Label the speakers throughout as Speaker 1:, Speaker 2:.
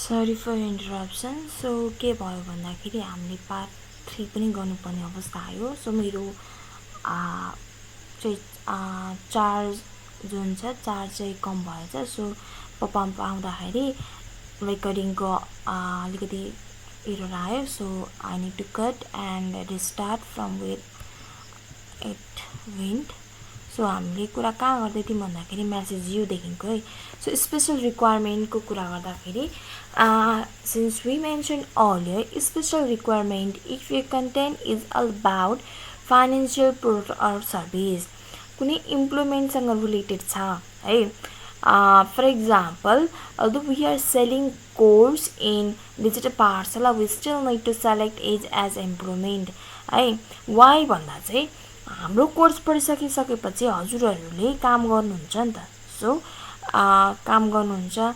Speaker 1: Sorry for interruption. So के भयो भन्दाखेरि हामीले पार्ट 3 पनि गर्नुपर्ने अवस्था आयो। सो मेरो चार्ज जुन छ चार्ज चाहिँ कम भएछ। सो पपअप आउँदाखेरि रेकर्डिङको अलिकति एरर आयो। So I need to cut and restart from with it wind. सो हामीले कुरा कहाँ गर्दै थियौँ भन्दाखेरि म्यासेज युदेखिको है। सो स्पेसल रिक्वायरमेन्टको कुरा गर्दाखेरि since we mention earlier special requirement if your content is about financial product or service कुनै इम्प्लोइमेन्टसँग रिलेटेड छ है। For example although we are selling course in digital पाठशाला we still need to select age as employment है। Why भन्दा चाहिँ हाम्रो course पढिसकिसकेपछि हजुरहरूले काम गर्नुहुन्छ नि त। सो काम गर्नुहुन्छ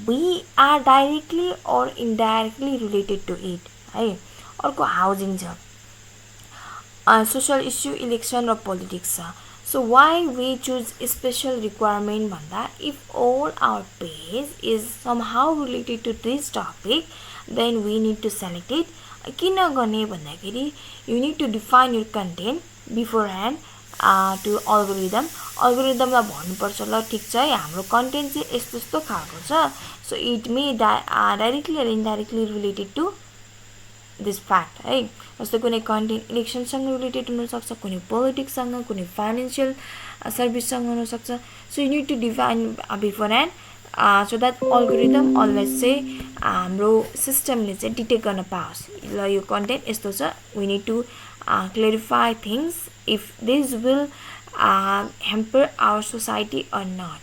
Speaker 1: we are directly or indirectly related to it है। अर्को हाउसिङ छ, सोशल इस्यु, इलेक्सन र पोलिटिक्स छ। So why we choose special requirement भन्दा if all our page is somehow related to this topic then we need to select it। किन गर्ने भन्दाखेरि you need to define your content beforehand to अल्गोरिदमलाई भन्नुपर्छ ल ठिक छ है हाम्रो कन्टेन्ट चाहिँ यस्तो यस्तो खालको छ। So it may directly or indirectly related to this fact है। जस्तो कुनै कन्टेन्ट इलेक्सनसँग रिलेटेड हुनसक्छ, कुनै पोलिटिक्ससँग, कुनै फाइनेन्सियल सर्भिससँग हुनसक्छ। So you need to define beforehand so that algorithm always चाहिँ हाम्रो सिस्टमले चाहिँ डिटेक्ट गर्न पाओस् ल यो कन्टेन्ट यस्तो छ। We need to clarify things if this will hamper our society or not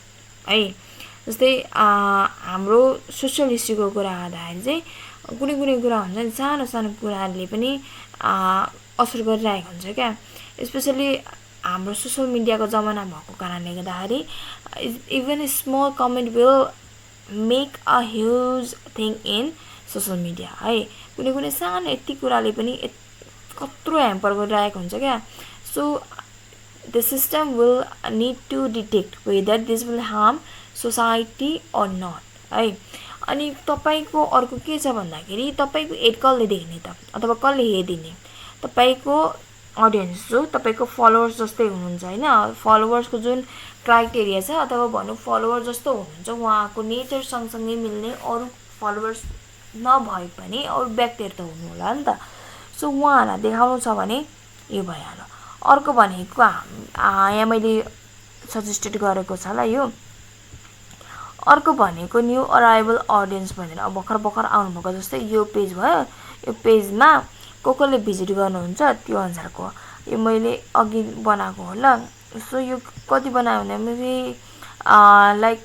Speaker 1: है। जस्तै हाम्रो सोसल इस्युको कुरा गर्दाखेरि चाहिँ कुनै कुनै कुरा हुन्छ नि सानो सानो कुराहरूले पनि असर गरिरहेको हुन्छ क्या। स्पेसली हाम्रो सोसल मिडियाको जमाना भएको कारणले गर्दाखेरि even small comment will make a huge thing in social media है। कुनै कुनै सानो यति कुराले पनि कत्रो ह्याम्पर गरिरहेको हुन्छ क्या। So the system will need to detect whether this will harm society or not है। अनि तपाईको अर्को के छ भन्दाखेरि तपाईको एड कसले देख्ने त अथवा कसले हेरिदिने, तपाईको अडियन्स जो तपाईको फलोवर्स जस्तै हुनुहुन्छ हैन। फलोवर्सको जुन क्राइटेरिया छ अथवा भनौँ फलोवर जस्तो हुनुहुन्छ उहाँको नेचर सँगसँगै मिल्ने अरू फलोवर्स नभए पनि अरू व्यक्तिहरू त हुनु होला नि त। सो उहाँहरूलाई देखाउनु छ भने यो भइहाल्यो। अर्को भनेको यहाँ मैले सजेस्टेड गरेको छ ल यो। अर्को भनेको न्यू अराइभल अडियन्स भनेर अब भर्खर आउनुभएको जस्तै यो पेज भयो। यो पेजमा कसले भिजिट गर्नुहुन्छ त्यो अनुसारको यो मैले अघि बनाएको हो ल। सो यो कति बनायो भने मैले लाइक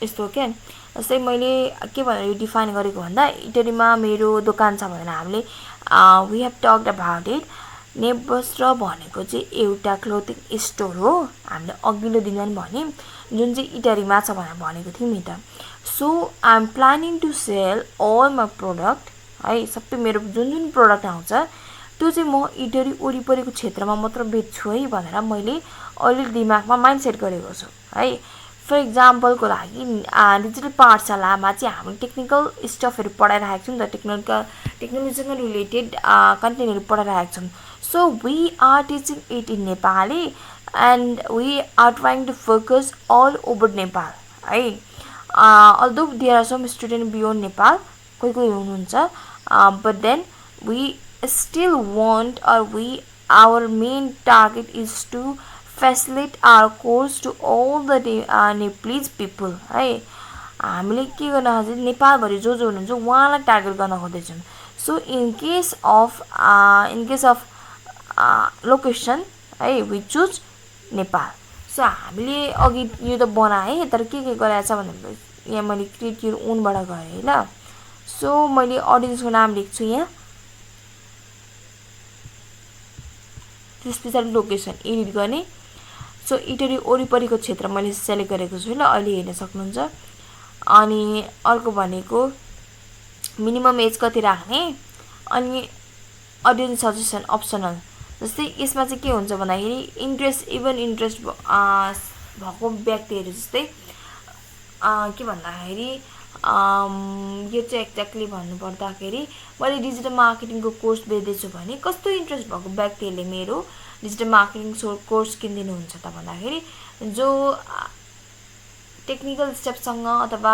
Speaker 1: यस्तो क्या। जस्तै मैले के भनेर यो डिफाइन गरेको भन्दा इटरीमा मेरो दोकान छ भनेर हामीले we have talked about it. Nepbastra भनेको चाहिँ एउटा क्लोथिङ स्टोर हो। हामीले अघिल्लो दिन पनि भन्यौँ जुन चाहिँ इटरीमा छ भनेर भनेको थियौँ नि त। So I am planning to sell all my product है। सबै मेरो जुन जुन प्रोडक्ट आउँछ त्यो चाहिँ म इटरी वरिपरिको क्षेत्रमा मात्र बेच्छु है भनेर मैले अहिले दिमागमा माइन्डसेट गरेको छु है। फर इक्जाम्पलको लागि डिजिटल पाठशालामा चाहिँ हामी टेक्निकल स्टफहरू पढाइरहेको छौँ नि त, टेक्नोलोजीसँग रिलेटेड कन्टेन्टहरू पढाइरहेको छौँ। So we are teaching it in Nepali and we are trying to focus all over Nepal है। although there are some students beyond Nepal कोही कोही हुनुहुन्छ but then we still want or our main target is to facilitate our course to all the Nepalese people है। हामीले के गर्न खोज्छौँ नेपालभरि जो हुनुहुन्छ उहाँलाई टार्गेट गर्न खोज्दैछौँ। So in case of location है वी चुज नेपाल। सो हामीले अघि यो त बनाएँ तर के गरेको छ भन्दा यहाँ मैले क्रिएट योर ओनबाट गरेँ ल। सो मैले अडियन्सको नाम लेख्छु यहाँ, त्यस पछाडि लोकेसन एडिट गर्ने। सो इटरी वरिपरिको क्षेत्र मैले सेलेक्ट गरेको छु ल, अहिले हेर्न सक्नुहुन्छ। अनि अर्को भनेको मिनिमम एज कति राख्ने अनि अडियन्स सजेसन अप्सनल। जस्तै यसमा चाहिँ के हुन्छ भन्दाखेरि इन्ट्रेस्ट भएको व्यक्तिहरू जस्तै के भन्दाखेरि यो चाहिँ एक्ज्याक्टली भन्नुपर्दाखेरि मैले डिजिटल मार्केटिङको कोर्स बेच्दैछु भने कस्तो इन्ट्रेस्ट भएको व्यक्तिहरूले मेरो डिजिटल मार्केटिङ कोर्स किनिदिनुहुन्छ त भन्दाखेरि जो टेक्निकल स्टेपसँग अथवा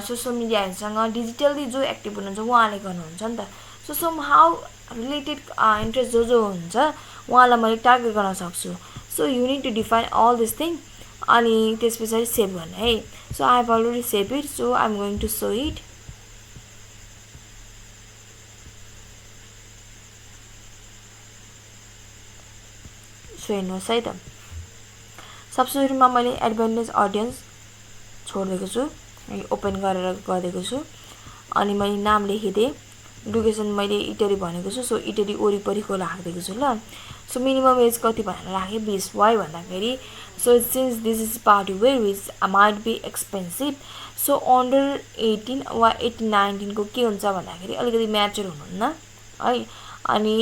Speaker 1: सोसियल मिडियाहरूसँग डिजिटल्ली जो एक्टिभ हुनुहुन्छ उहाँले गर्नुहुन्छ नि त। So somehow related interest जो हुन्छ उहाँलाई मैले टार्गेट गर्न सक्छु। So you need to define all this thing अनि त्यस पछाडि सेभ गर्ने है। So I have already save it, so I am going to show it. So हेर्नुहोस् है त, सबसे सुरुमा मैले एडभान्टेज अडियन्स छोडिदिएको छु, ओपन गरेर गरिदिएको छु अनि मैले नाम लेखिदिएँ। लोकेसन मैले इटरी भनेको छु, सो इटरी वरिपरिको राखिदिएको छु ल। सो मिनिमम एज कति भनेर राखेँ 20। वाइ भन्दाखेरि so since this is party where which might be expensive, so under 18 वा 18-19 को के हुन्छ भन्दाखेरि अलिकति म्याचुर हुनुहुन्न है। अनि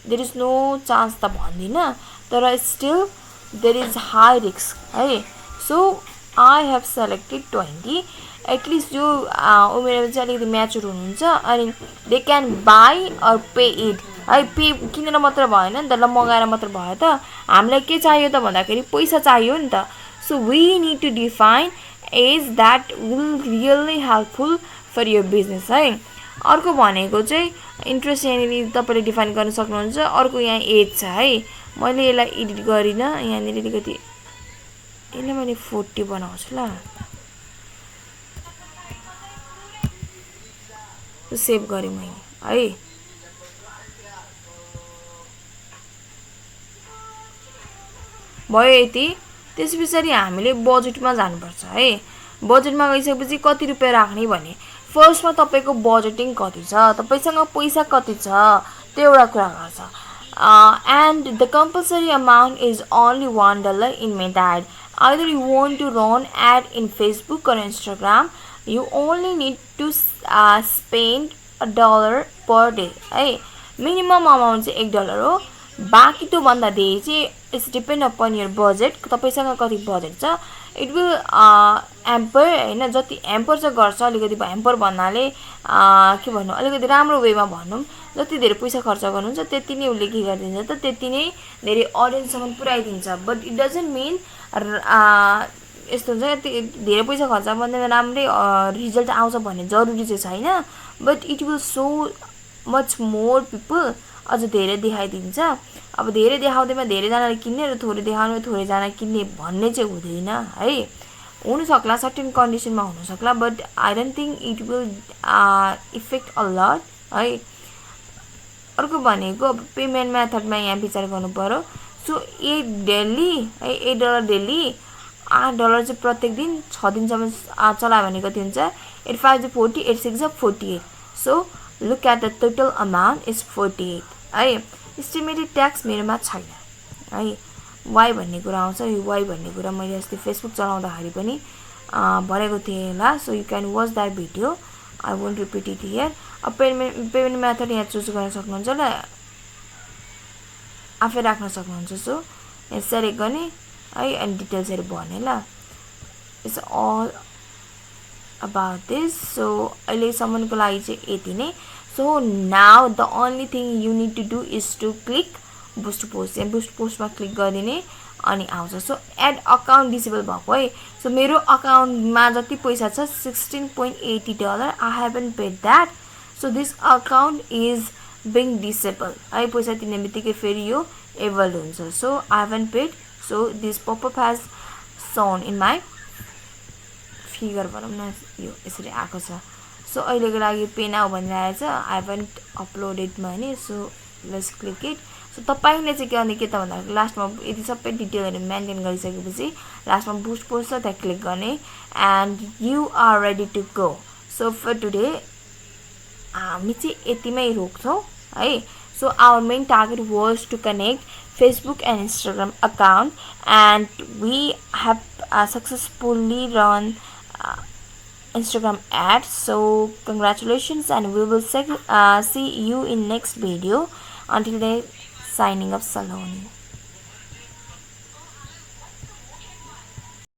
Speaker 1: देयर इज नो चान्स त भन्दिनँ, तर still there is high risk है। So I have selected 20। At least यो उमेरमा चाहिँ अलिकति म्याचुर हुनुहुन्छ अनि they can buy or pay it है। पे किनेर मात्र भएन नि त, ल मगाएर मात्र भयो त। हामीलाई के चाहियो त भन्दाखेरि पैसा चाहियो नि त। So we need to define as that will really helpful for your business है। अर्को भनेको चाहिँ इन्ट्रेस्ट यहाँनिर तपाईँले डिफाइन गर्न सक्नुहुन्छ। अर्को यहाँ एज छ है, मैले यसलाई एडिट गरिनँ, यहाँनिर अलिकति यसलाई मैले 40 बनाउँछु ल। सेभ गरेँ मैले है। भयो यति। त्यस पछाडि हामीले बजेटमा जानुपर्छ है। बजेटमा गइसकेपछि कति रुपियाँ राख्ने भने फर्स्टमा तपाईँको बजेटिङ कति छ, तपाईँसँग पैसा कति छ त्यो एउटा कुरा गर्छ। And the compulsory amount is only $1 in Meta ad. Either you want to run ad in Facebook or Instagram, you only need to spend $1 per day है। मिनिमम अमाउन्ट चाहिँ $1 हो। बाँकी त्योभन्दा धेरै चाहिँ it's depend upon your budget, तपाईँसँग कति budget छ। इट विल एम्पर होइन, जति एम्पर चाहिँ गर्छ अलिकति। एम्पर भन्नाले के भन्नु, अलिकति राम्रो वेमा भनौँ, जति धेरै पैसा खर्च गर्नुहुन्छ त्यति नै उसले के गरिदिन्छ त, त्यति नै धेरै अडियन्ससम्म पुऱ्याइदिन्छ। बट इट डजन्ट मिन यस्तो हुन्छ धेरै पैसा खर्च भन्दा राम्रै रिजल्ट आउँछ भन्ने जरुरी चाहिँ छैन। But it will so much more people, अझ धेरै देखाइदिन्छ। अब धेरै देखाउँदैमा धेरैजनाले किन्ने र थोरै देखाउनु थोरैजना किन्ने भन्ने चाहिँ हुँदैन है। हुनसक्ला सर्टेन कन्डिसनमा हुनसक्ला, but I don't think it will affect a lot है। अर्को भनेको अब पेमेन्ट मेथडमा यहाँ विचार गर्नु पर्यो। सो डेली है, $8 डेली, $8 चाहिँ प्रत्येक दिन 6 दिनसम्म चलायो भने कति हुन्छ, 8 5 40, 8 6 48। So look at the total amount is 48 है। इस्टिमेटेड ट्याक्स मेरोमा छैन है। वाइ भन्ने कुरा आउँछ, यो वाइ भन्ने कुरा मैले अस्ति फेसबुक चलाउँदाखेरि पनि भनेको थिएँ होला। So you can watch that video, I won't repeat it here. अब पेमेन्ट मेथड यहाँ चुज गर्न सक्नुहुन्छ ल, आफै राख्न सक्नुहुन्छ। सो यहाँ सेलेक्ट गर्ने है अनि डिटेल्सहरू भर्ने ल। It's all about this. So अहिलेसम्मको लागि चाहिँ यति नै। So now the only thing you need to do is to click boost post. यहाँ बुस्ट पोस्टमा क्लिक गरिदिने अनि आउँछ। सो एड अकाउन्ट डिसेबल भएको है। सो मेरो अकाउन्टमा जति पैसा छ $16.80, I haven't paid that. So this account is being disable है। पैसा तिर्ने बित्तिकै फेरि यो एबल्ड हुन्छ। So I haven't paid, so this popup has shown in my figure भनौँ न, यो यसरी आएको छ। सो अहिलेको लागि पे नाउ भनिरहेको छ, आई हेभन्ट अपलोडेड भने। So let's click it. So तपाईँले चाहिँ गर्ने के त भन्दाखेरि लास्टमा यदि सबै डिटेलहरू मेन्टेन गरिसकेपछि लास्टमा बुस्ट पोस्ट छ त्यहाँ क्लिक गर्ने and you are ready to go. So for today हामी चाहिँ यतिमै रोक्छौँ है। So our main target was to connect Facebook and Instagram account, and we have successfully run Instagram ads. So congratulations, and we will see you in next video. Until then, signing off, Saloni.